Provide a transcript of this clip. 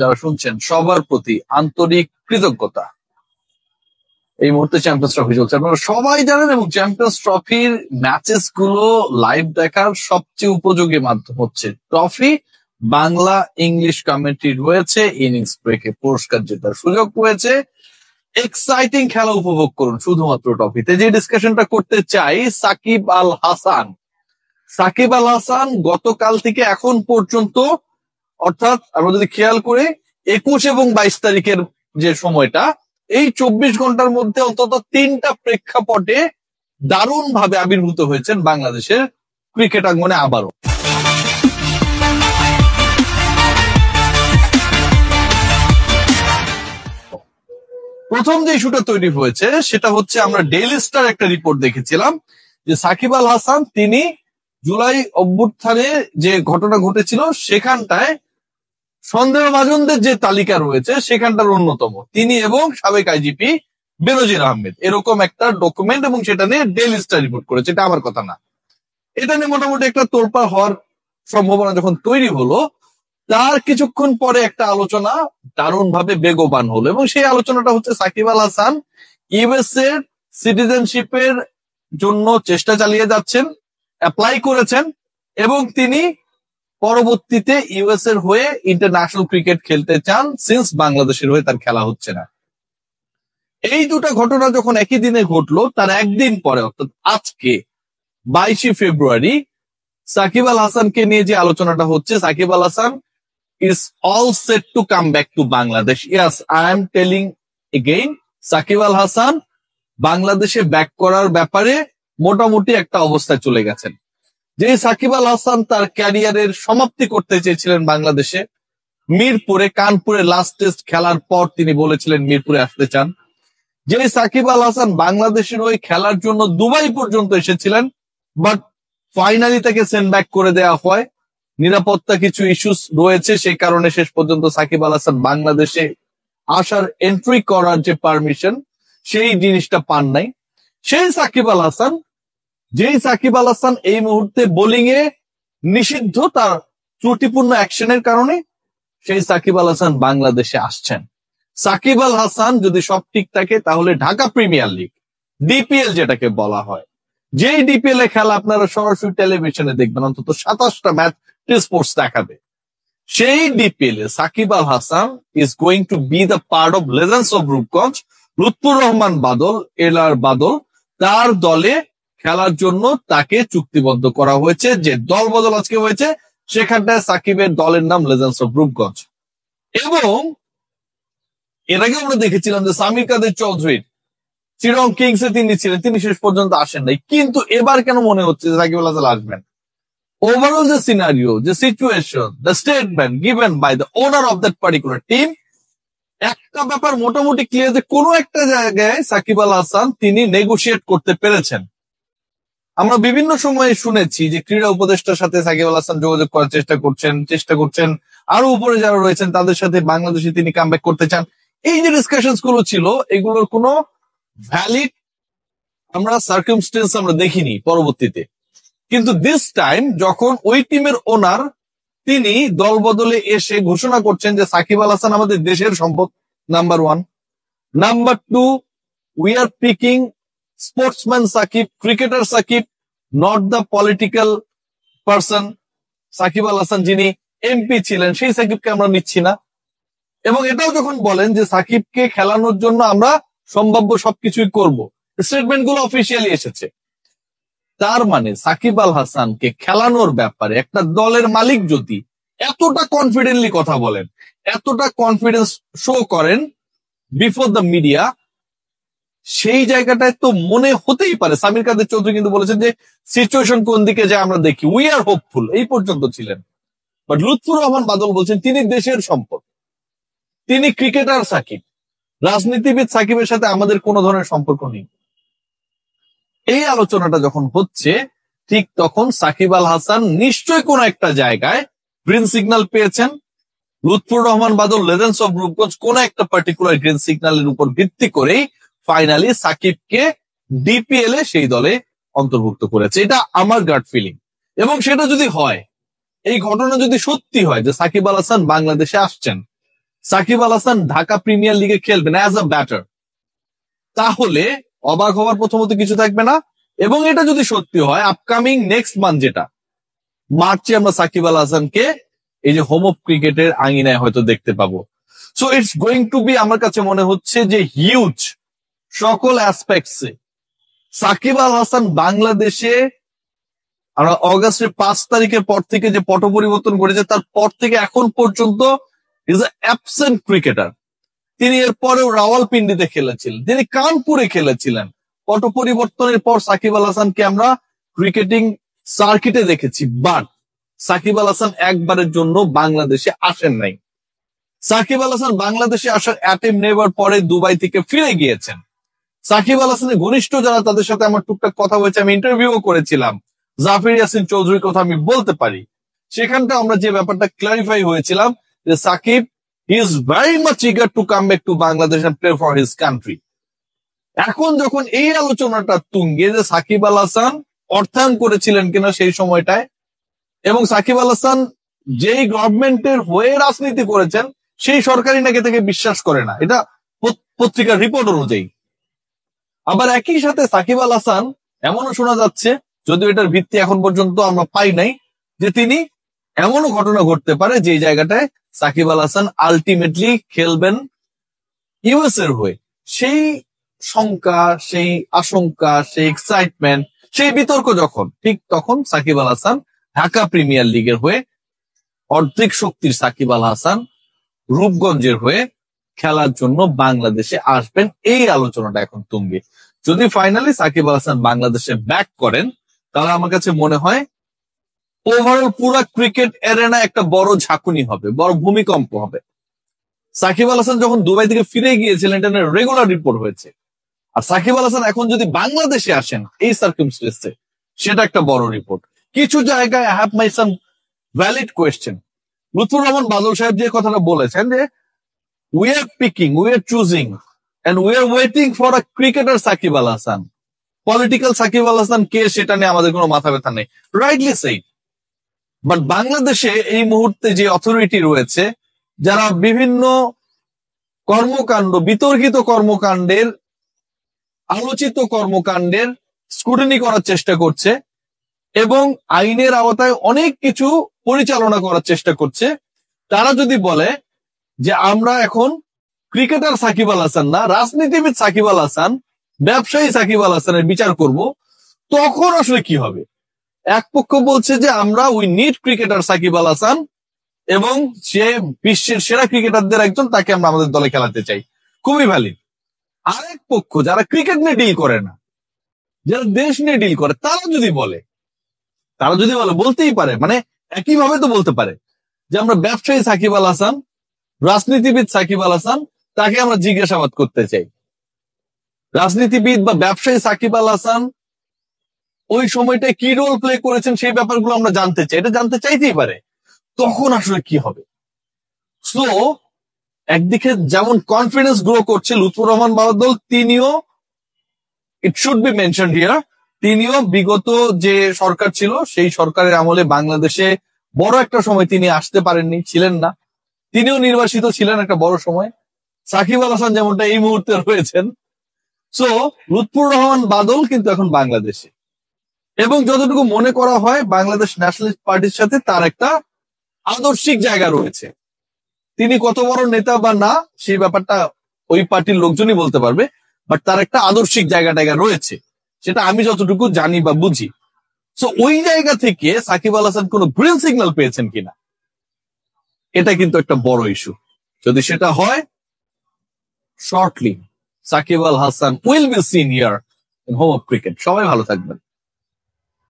যারা শুনছেন সবার প্রতি আন্তরিক কৃতজ্ঞতা। এই মুহূর্তে চ্যাম্পিয়ন্স ট্রফি চলছে, আপনারা সবাই জানেন, এবং চ্যাম্পিয়ন্স ট্রফির ম্যাচেস গুলো লাইভ দেখার সবচেয়ে উপযোগী মাধ্যম হচ্ছে ট্রফি। বাংলা ইংলিশ কমেন্ট্রি রয়েছে, ইনিংস ব্রেকে পুরস্কার জেতার সুযোগ রয়েছে, এক্সাইটিং খেলা উপভোগ করুন শুধুমাত্র ট্রফিতে। যে ডিসকাশনটা করতে চাই, সাকিব আল হাসান। সাকিব আল হাসান গতকাল থেকে এখন পর্যন্ত, অর্থাৎ আমরা যদি খেয়াল করি 21 এবং 22 তারিখের যে সময়টা, এই 24 ঘন্টার মধ্যে অন্তত 3টা প্রেক্ষাপটে দারুণ ভাবে আবির্ভূত হয়েছেন বাংলাদেশের ক্রিকেট আঙ্গনে আবারও। প্রথম যে ইস্যুটা তৈরি হয়েছে সেটা হচ্ছে, আমরা ডেইলি স্টার একটা রিপোর্ট দেখেছিলাম যে সাকিব আল হাসান তিনি জুলাই অভ্যুত্থানে যে ঘটনা ঘটেছিল সেখানটায় সন্দেহভাজনদের যে তালিকা রয়েছে সেখানটার অন্যতম তিনি এবং সাবেক আইজিপি বেনজির আহমেদ, এরকম একটা ডকুমেন্ট, এবং সেটা নিয়ে ডেইলি স্টার রিপোর্ট করেছে। এটা আমার কথা না, এটা নিয়ে মোটামুটি একটা তোলপাড় হওয়ার সম্ভাবনা যখন তৈরি হলো, তার কিছুক্ষণ পরে একটা আলোচনা দারুণ ভাবে বেগবান হলো, এবং সেই আলোচনাটা হচ্ছে সাকিব আল হাসান ইউএস এর সিটিজেনশিপের জন্য চেষ্টা চালিয়ে যাচ্ছেন, অ্যাপ্লাই করেছেন, এবং তিনি পরবর্তীতে ইউএস এর হয়ে ইন্টারন্যাশনাল ক্রিকেট খেলতে চান, সিন্স বাংলাদেশের হয়ে তার খেলা হচ্ছে না। এই দুটা ঘটনা যখন একই দিনে ঘটলো, তার একদিন পরে অর্থাৎ আজকে 22 ফেব্রুয়ারি সাকিব আল হাসানকে নিয়ে যে আলোচনাটা হচ্ছে, Shakib Al Hasan is all set to come back to Bangladesh. Yes, I am telling again, Shakib Al Hasan বাংলাদেশে ব্যাক করার ব্যাপারে মোটামুটি একটা অবস্থায় চলে গেছেন। যে সাকিব আল হাসান তার ক্যারিয়ারের সমাপ্তি করতে চেয়েছিলেন বাংলাদেশে, মিরপুরে কানপুরে লাস্ট টেস্ট খেলার পর তিনি বলেছিলেন মিরপুরে আসতে চান। যে সাকিব আল হাসান বাংলাদেশের ওই খেলার জন্য দুবাই পর্যন্ত এসেছিলেন, বাট ফাইনালি তাকে সেন্ড ব্যাক করে দেওয়া হয়। নিরাপত্তা কিছু ইস্যুস রয়েছে, সেই কারণে শেষ পর্যন্ত সাকিব আল হাসান বাংলাদেশে আসার এন্ট্রি করার যে পারমিশন সেই জিনিসটা পান নাই। সেই সাকিব আল হাসান, যেই সাকিব আল হাসান এই মুহূর্তে বোলিং এ নিষিদ্ধ তার ত্রুটিপূর্ণ অ্যাকশনের কারণে, সেই সাকিব আল হাসান বাংলাদেশে আসছেন। সাকিব আল হাসান যদি সব ঠিক থাকে তাহলে ঢাকা প্রিমিয়ার লিগ, ডিপিএল যেটাকে বলা হয়, যেই ডিপিএল এ খেলা আপনারা সরাসরি টেলিভিশনে দেখবেন, অন্তত 27টা ম্যাচ স্পোর্টস দেখাবে, সেই ডিপিএল এ Shakib Al Hasan is going to be the part of legends of Rupganj. Lutfur Rahman Badal, LR Badal, তার দলে খেলার জন্য তাকে চুক্তিবদ্ধ করা হয়েছে। যে দল বদল আজকে হয়েছে সেখানটায় সাকিবের দলের নাম লেজেন্ডস অফ রূপগঞ্জ। এবং এর আগে আমরা দেখেছিলাম যে সামির কাদের চৌধুরী চিরং কিংস এ তিনি ছিলেন, তিনি শেষ পর্যন্ত আসেন নাই। কিন্তু এবার কেন মনে হচ্ছে যে সাকিব আল হাসান আসবেন? ওভারঅল যে সিনারিও, যে situation, the statement given by the owner of that particular team, একটা ব্যাপার মোটামুটি ক্লিয়ার যে কোনো একটা জায়গায় সাকিব আল হাসান তিনি নেগোশিয়েট করতে পেরেছেন। আমরা বিভিন্ন সময়ে শুনেছি যে ক্রীড়া উপদেষ্টার সাথে সাকিব আল হাসান যোগাযোগ করার চেষ্টা করছেন, আরো উপরে যারা রয়েছেন তাদের সাথে বাংলাদেশে তিনি কামব্যাক করতে চান। এই যে ডিসকাশনস গুলো ছিল, এগুলোর কোনো ভ্যালিড আমরা সার্কামস্টেন্স আমরা দেখিনি পরবর্তীতে। কিন্তু দিস টাইম যখন ওই টিমের ওনার তিনি দল বদলে এসে ঘোষণা করছেন যে সাকিব আল হাসান আমাদের দেশের সম্পদ, number 1, number 2, we are picking sportsman Shakib, cricketer Shakib, not the political person Shakib Al Hasan যিনি এমপি ছিলেন, সেই সাকিবকে আমরা নিচ্ছি না। এবং এটাও যখন বলেন যে সাকিবকে খেলানোর জন্য আমরা সম্ভাব্য সবকিছুই করব, স্টেটমেন্ট গুলো অফিসিয়ালি এসেছে। তার মানে সাকিব আল হাসানকে খেলানোর ব্যাপারে একটা দলের মালিক যদি এতটা কনফিডেন্টলি কথা বলেন, এতটা কনফিডেন্স শো করেন বিফোর দ্য মিডিয়া, সেই জায়গাটায় তো মনে হতেই পারে। সামির কাদের চৌধুরী কিন্তু বলেছেন যে সিচুয়েশন কোন দিকে যায় আমরা দেখি, উই আর হোপফুল, এই পর্যন্ত ছিলেন। বাট লুৎফুর রহমান বাদল বলছেন তিনি দেশের সম্পদ, তিনি ক্রিকেটার সাকিব, রাজনীতিবিদ সাকিবের সাথে আমাদের কোনো ধরনের সম্পর্ক নেই। এই আলোচনাটা যখন হচ্ছে, ঠিক তখন সাকিব আল হাসান নিশ্চয়ই কোন একটা জায়গায় গ্রিন সিগন্যাল পেয়েছেন। লুৎফুর রহমান বাদল, লেজেন্ডস অফ রূপগঞ্জ কোন একটা পার্টিকুলার গ্রিন সিগন্যালের উপর ভিত্তি করেই ফাইনালি সাকিবকে ডিপিএল এ সেই দলে অন্তর্ভুক্ত করেছে। এটা আমার গাট ফিলিং। এবং সেটা যদি হয়, এই ঘটনা যদি সত্যি হয় যে সাকিব আল হাসান বাংলাদেশে আসছেন, সাকিব আল হাসান ঢাকা প্রিমিয়ার লিগে খেলবেন অ্যাজ আ ব্যাটার, তাহলে অবাক হওয়ার প্রথমত কিছু থাকবে না। এবং এটা যদি সত্যি হয়, আপকামিং নেক্সট মান্থ যেটা মার্চে আমরা সাকিব আল হাসানকে এই যে হোম অফ ক্রিকেটের আঙিনায় হয়তো দেখতে পাবো। So it's going to be, আমার কাছে মনে হচ্ছে যে হিউজ সকল অ্যাসপেক্টসে সাকিব আল হাসান বাংলাদেশে আমরা অগাস্টের 5 তারিখের পর থেকে যে পট পরিবর্তন করেছে, তার পর থেকে এখন পর্যন্ত ইজ এ অ্যাবসেন্ট ক্রিকেটার। তিনি এর পরেও রাওয়ালপিন্ডিতে খেলেছিলেন, তিনি কানপুরে খেলেছিলেন। পট পরিবর্তনের পর সাকিব আল হাসানকে আমরা ক্রিকেটিং সার্কিটে দেখেছি, বাট সাকিব আল হাসান একবারের জন্য বাংলাদেশে আসেন নাই। সাকিব আল হাসান বাংলাদেশে আসার অ্যাটেম্প নেবার পরে দুবাই থেকে ফিরে গিয়েছেন। সাকিব আল হাসানের ঘনিষ্ঠ যারা, তাদের সাথে আমার টুকটাক কথা হয়েছে, আমি ইন্টারভিউ করেছিলাম। জাফর ইয়াসিন চৌধুরীর কথা আমি বলতে পারি। সেখানটা আমরা যে ব্যাপারটা ক্লারিফাই হয়েছিলাম যে Shakib is very much eager to come back to Bangladesh and play for his country. এখন যখন এই আলোচনাটা তুঙ্গে যে সাকিব আল হাসান অর্থায়ন করেছিলেন কিনা সেই সময়টায়, এবং সাকিব আল হাসান যেই গভর্নমেন্টের হয়ে রাজনীতি করেছেন সেই সরকারি নাকি তাকে বিশ্বাস করে না, এটা পত্রিকার রিপোর্ট অনুযায়ী। আবার একই সাথে সাকিব আল হাসান এমনও শোনা যাচ্ছে, যদিও এটার ভিত্তি এখন পর্যন্ত আমরা পাই নাই, যে তিনি এমনও ঘটনা ঘটতে পারে যে জায়গাটায় সাকিব আল হাসান আলটিমেটলি খেলবেন ইউএস এর হয়ে। সেই শঙ্কা, সেই আশঙ্কা, সেই এক্সাইটমেন্ট, সেই বিতর্ক যখন, ঠিক তখন সাকিব আল হাসান ঢাকা প্রিমিয়ার লিগের হয়ে, অর্ধেক শক্তির সাকিব আল হাসান রূপগঞ্জের হয়ে খেলার জন্য বাংলাদেশে আসবেন। এই আলোচনাটা এখন তুঙ্গে। যদি ফাইনালি সাকিব আল হাসান বাংলাদেশে ব্যাক করেন, তাহলে আমার কাছে মনে হয় ওভারঅল পুরো ক্রিকেট এরেনা একটা বড় ঝাঁকুনি হবে, বড় ভূমিকম্প হবে। সাকিব আল হাসান যখন দুবাই থেকে ফিরে গিয়েছিলেন, এটা রেগুলার রিপোর্ট হয়েছে। আর সাকিব আল হাসান এখন যদি বাংলাদেশে আসেন এই সার্কিমস্টেন্সে, সেটা একটা বড় রিপোর্ট। কিছু জায়গায় I have my some valid question. Lutfur Rahman Badal সাহেব যে কথাটা বলেছেন যে we are picking, we are choosing and we are waiting for a cricketer Shakib Al Hasan. Political Shakib Al Hasan কে সেটা নিয়ে আমাদের কোনো মাথা ব্যথা নেই, রাইটলি সেই। বাট বাংলাদেশে এই মুহূর্তে যে অথরিটি রয়েছে, যারা বিভিন্ন কর্মকাণ্ড, বিতর্কিত কর্মকাণ্ডের, আলোচিত কর্মকাণ্ডের স্ক্রুটিনি করার চেষ্টা করছে এবং আইনের আওতায় অনেক কিছু পরিচালনা করার চেষ্টা করছে, তারা যদি বলে যে আমরা এখন ক্রিকেটার সাকিব আল হাসান না, রাজনীতিবিদ সাকিব আল হাসান, ব্যবসায়ী সাকিব আল হাসানের বিচার করব, তখন আসলে কি হবে? এক পক্ষ বলছে যে আমরা we need cricketer Shakib Al Hasan এবং সে বিশ্বের সেরা ক্রিকেটারদের একজন, তাকে আমরা আমাদের দলে খেলাতে চাই, খুবই ভ্যালিড। আরেক পক্ষ যারা ক্রিকেট নিয়ে ডিল করে না, যারা দেশ নিয়ে ডিল করে, তারা যদি বলে, বলতেই পারে, মানে একইভাবে তো বলতে পারে যে আমরা ব্যবসায়ী সাকিব আল হাসান, রাজনীতিবিদ সাকিব আল হাসান, তাকে আমরা জিজ্ঞাসাবাদ করতে চাই। রাজনীতিবিদ বা ব্যবসায়ী সাকিব আল হাসান ওই সময়টায় কি রোল প্লে করেছেন সেই ব্যাপারগুলো আমরা জানতে চাই, এটা জানতে চাইতেই পারে। তখন আসলে কি হবে? সো একদিকে যেমন কনফিডেন্স গ্রো করছে লুৎফুর রহমান বাদল, তিনিও, it should be mentioned here, তিনিও বিগত যে সরকার ছিল সেই সরকারের আমলে বাংলাদেশে বড় একটা সময় তিনি আসতে পারেননি, ছিলেন না। তিনিও নির্বাসিত ছিলেন একটা বড় সময়। সাকিব আল হাসান যেমনটা এই মুহূর্তে রয়েছেন। সো লুৎফুর রহমান বাদল কিন্তু এখন বাংলাদেশে, এবং যতটুকু মনে করা হয় বাংলাদেশ ন্যাশনালিস্ট পার্টির সাথে তার একটা আদর্শিক জায়গা রয়েছে। তিনি কত বড় নেতা বা না সেই ব্যাপারটা ওই পার্টির লোকজনই বলতে পারবে, বাট তার একটা আদর্শিক জায়গা রয়েছে, সেটা আমি যতটুকু জানি বা বুঝি। সো ওই জায়গা থেকে সাকিব আল হাসান কোনো গ্রিন সিগন্যাল পেয়েছেন কিনা, এটা কিন্তু একটা বড় ইস্যু। যদি সেটা হয়, shortly Shakib Al Hasan will be seen here in home of cricket. সবাই ভালো থাকবেন।